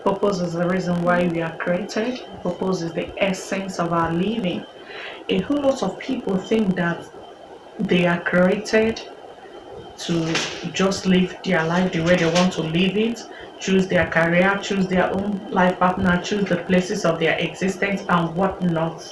Purpose is the reason why we are created. Purpose is the essence of our living. A whole lot of people think that they are created to just live their life the way they want to live it, choose their career, choose their own life partner, choose the places of their existence and whatnot.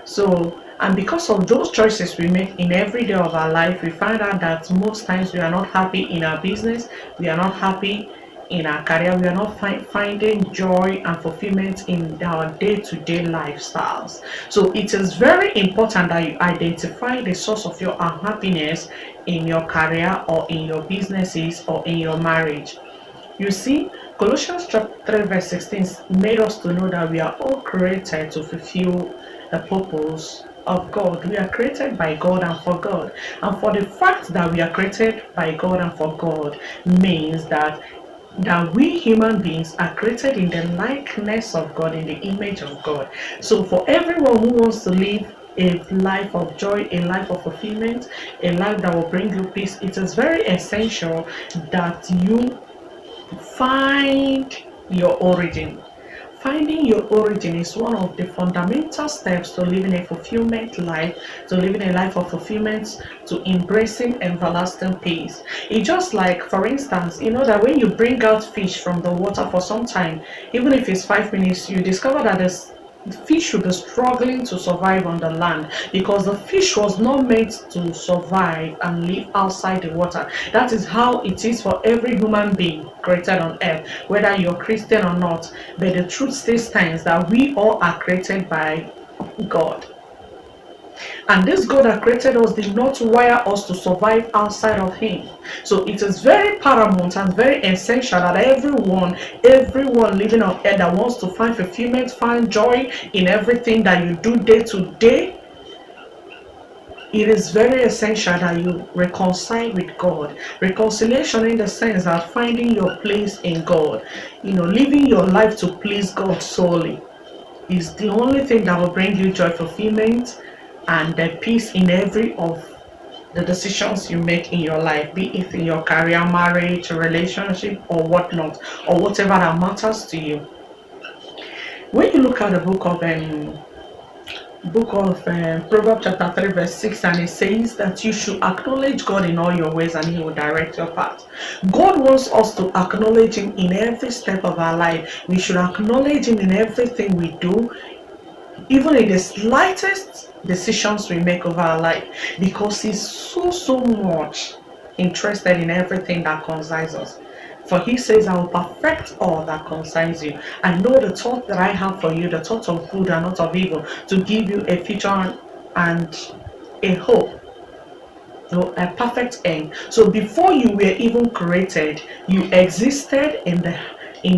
So, and because of those choices we make in every day of our life, we find out that most times we are not happy in our business, we are not happy in our career, we are not finding joy and fulfillment in our day-to-day lifestyles. So it is very important that you identify the source of your unhappiness in your career or in your businesses or in your marriage. You see, Colossians chapter 3 verse 16 made us to know that we are all created to fulfill the purpose of God. We are created by God and for God. And for the fact that we are created by God and for God means that we human beings are created in the likeness of God, in the image of God. So for everyone who wants to live a life of joy, a life of fulfillment, a life that will bring you peace, it is very essential that you find your origin. Finding your origin is one of the fundamental steps to living a fulfillment life, to living a life of fulfillment, to embracing everlasting peace. It's just like, for instance, you know that when you bring out fish from the water for some time, even if it's 5 minutes, you discover that the fish should be struggling to survive on the land because the fish was not meant to survive and live outside the water. That is how it is for every human being created on earth, whether you're Christian or not. But the truth still stands that we all are created by God. And this God that created us did not wire us to survive outside of Him. So it is very paramount and very essential that everyone living on earth that wants to find fulfillment, find joy in everything that you do day to day, it is very essential that you reconcile with God. Reconciliation in the sense that finding your place in God, living your life to please God solely is the only thing that will bring you joy, fulfillment, and the peace in every of the decisions you make in your life, be it in your career, marriage, relationship, or whatnot, or whatever that matters to you. When you look at the Proverbs chapter 3 verse 6, and it says that you should acknowledge God in all your ways and He will direct your path. God wants us to acknowledge Him in every step of our life. We should acknowledge Him in everything we do, even in the slightest decisions we make of our life, because He's so much interested in everything that concerns us. For He says, I will perfect all that concerns you. I know the thought that I have for you, the thought of good and not of evil, to give you a future and a hope, a perfect end. So before you were even created, you existed in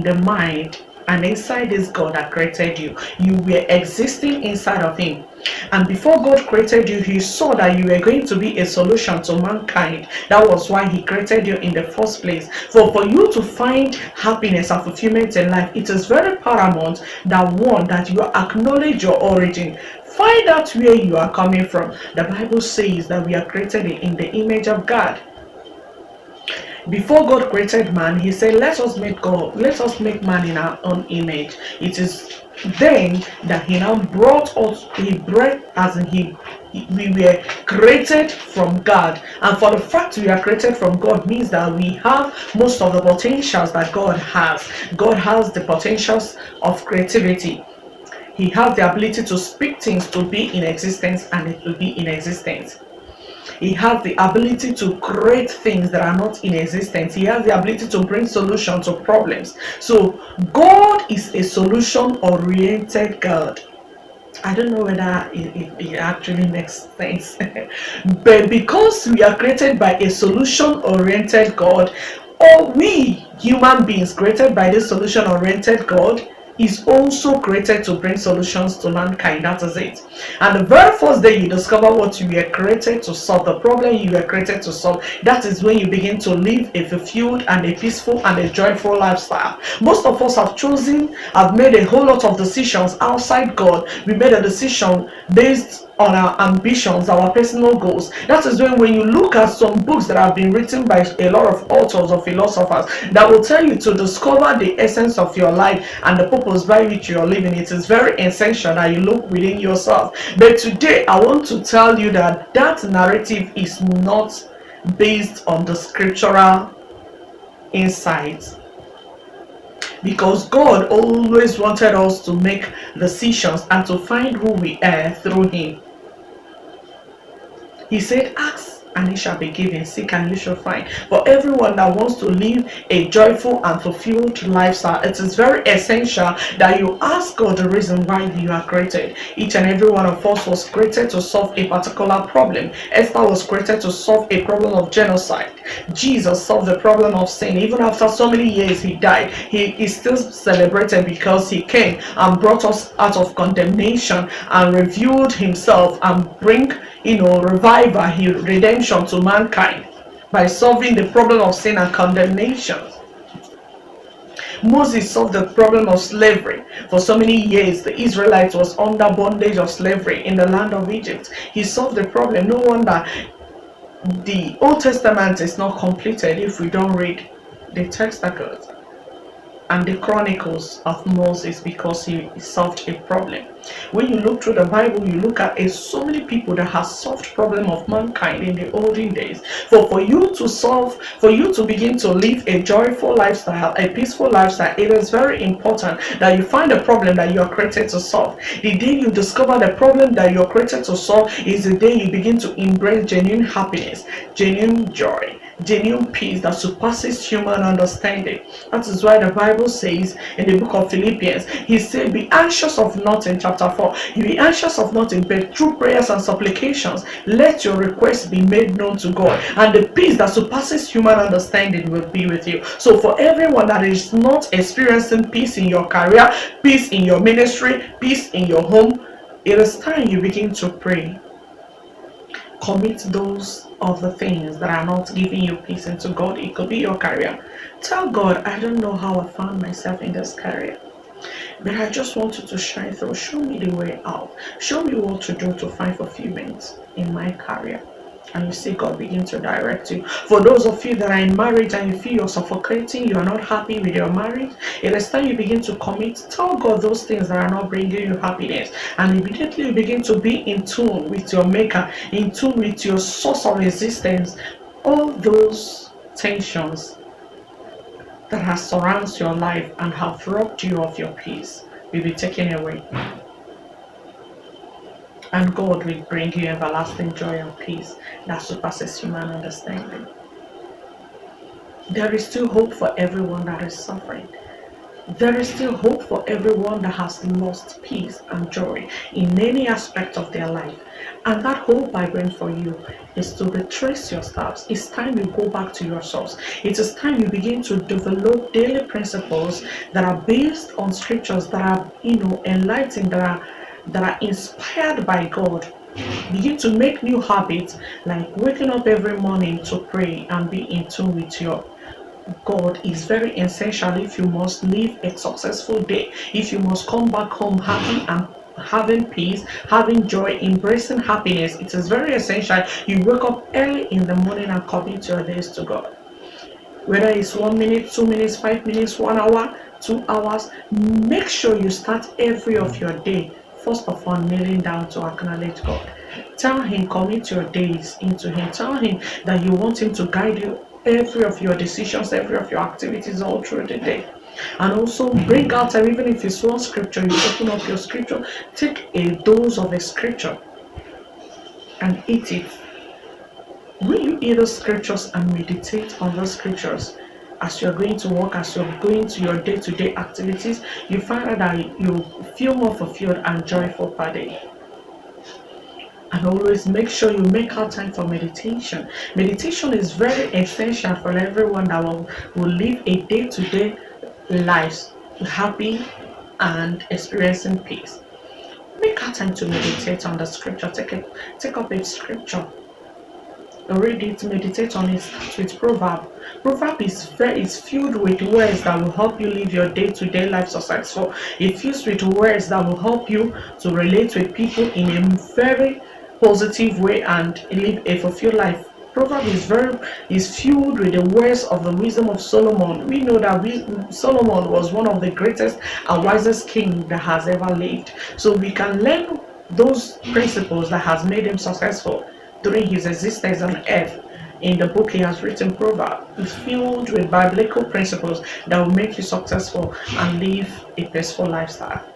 the mind, and inside this God that created you, you were existing inside of Him. And before God created you, He saw that you were going to be a solution to mankind. That was why He created you in the first place. For you to find happiness and fulfillment in life, it is very paramount that you acknowledge your origin. Find out where you are coming from. The Bible says that we are created in the image of God. Before God created man, He said, let us make man in our own image. It is then that He now brought us, we were created from God. And for the fact we are created from God means that we have most of the potentials that God has. God has the potentials of creativity. He has the ability to speak things to be in existence, and it will be in existence. He has the ability to create things that are not in existence. He has the ability to bring solutions to problems. So God is a solution-oriented God. I don't know whether it actually makes sense. But because we are created by a solution-oriented God, or we human beings created by this solution-oriented God is also created to bring solutions to mankind. That is it. And the very first day you discover what you were created to solve, the problem you were created to solve, that is when you begin to live a fulfilled and a peaceful and a joyful lifestyle. Most of us have made a whole lot of decisions outside God. We made a decision based on our ambitions, our personal goals. That is when you look at some books that have been written by a lot of authors or philosophers that will tell you to discover the essence of your life and the purpose by which you are living. It is very essential that you look within yourself. But today I want to tell you that that narrative is not based on the scriptural insights, because God always wanted us to make decisions and to find who we are through Him. He said, ask and it shall be given, seek and you shall find. For everyone that wants to live a joyful and fulfilled lifestyle, it is very essential that you ask God the reason why you are created. Each and every one of us was created to solve a particular problem. Esther was created to solve a problem of genocide. Jesus solved the problem of sin. Even after so many years he died, he is still celebrated because he came and brought us out of condemnation and revealed himself and bring revival, redemption to mankind by solving the problem of sin and condemnation. Moses solved the problem of slavery. For so many years, the Israelites was under bondage of slavery in the land of Egypt. He solved the problem. No wonder the Old Testament is not completed if we don't read the Textacles and the Chronicles of Moses, because he solved a problem. When you look through the Bible, you look at so many people that have solved problem of mankind in the olden days. For you to begin to live a joyful lifestyle, a peaceful lifestyle, it is very important that you find a problem that you are created to solve. The day you discover the problem that you are created to solve is the day you begin to embrace genuine happiness, genuine joy, genuine peace that surpasses human understanding. That is why the Bible says in the book of Philippians, he said, be anxious of nothing, chapter 4. You be anxious of nothing, but through prayers and supplications, let your requests be made known to God, and the peace that surpasses human understanding will be with you. So for everyone that is not experiencing peace in your career, peace in your ministry, peace in your home, it is time you begin to pray. Commit those of the things that are not giving you peace into God. It could be your career. Tell God, I don't know how I found myself in this career, but I just want you to shine through. Show me the way out. Show me what to do to find fulfillment in my career. And you see God begin to direct you. For those of you that are in marriage and you feel you're suffocating, you are not happy with your marriage, it is time you begin to commit. Tell God those things that are not bringing you happiness, and immediately you begin to be in tune with your maker, in tune with your source of existence. All those tensions that has surrounded your life and have robbed you of your peace will be taken away, and God will bring you everlasting joy and peace that surpasses human understanding. There is still hope for everyone that is suffering. There is still hope for everyone that has lost peace and joy in any aspect of their life. And that hope I bring for you is to retrace your steps. It's time you go back to your source. It is time you begin to develop daily principles that are based on scriptures that are enlightened, that are inspired by God. Begin to make new habits, like waking up every morning to pray and be in tune with your God is very essential if you must live a successful day, if you must come back home happy and having peace, having joy, embracing happiness. It is very essential you wake up early in the morning and commit your days to God. Whether it's 1 minute, 2 minutes, 5 minutes, 1 hour, 2 hours, make sure you start every of your day first of all kneeling down to acknowledge God. Tell him, commit your days into him. Tell him that you want him to guide you every of your decisions, every of your activities all through the day. And also bring out, even if it's one scripture, you open up your scripture, take a dose of a scripture and eat it. When you eat the scriptures and meditate on the scriptures as you're going to work, as you're going to your day-to-day activities, you find out that you feel more fulfilled and joyful per day. And always make sure you make out time for meditation. Meditation is very essential for everyone that will live a day-to-day life happy and experiencing peace. Make out time to meditate on the scripture. Take up a scripture, read it, meditate on it. Start with Proverb. Proverb is filled with words that will help you live your day-to-day life successful. It fills with words that will help you to relate with people in a very positive way and live a fulfilled life. Proverb is filled with the words of the wisdom of Solomon. We know that Solomon was one of the greatest and wisest king that has ever lived. So we can learn those principles that has made him successful during his existence on earth. In the book he has written, Proverb is filled with biblical principles that will make you successful and live a peaceful lifestyle.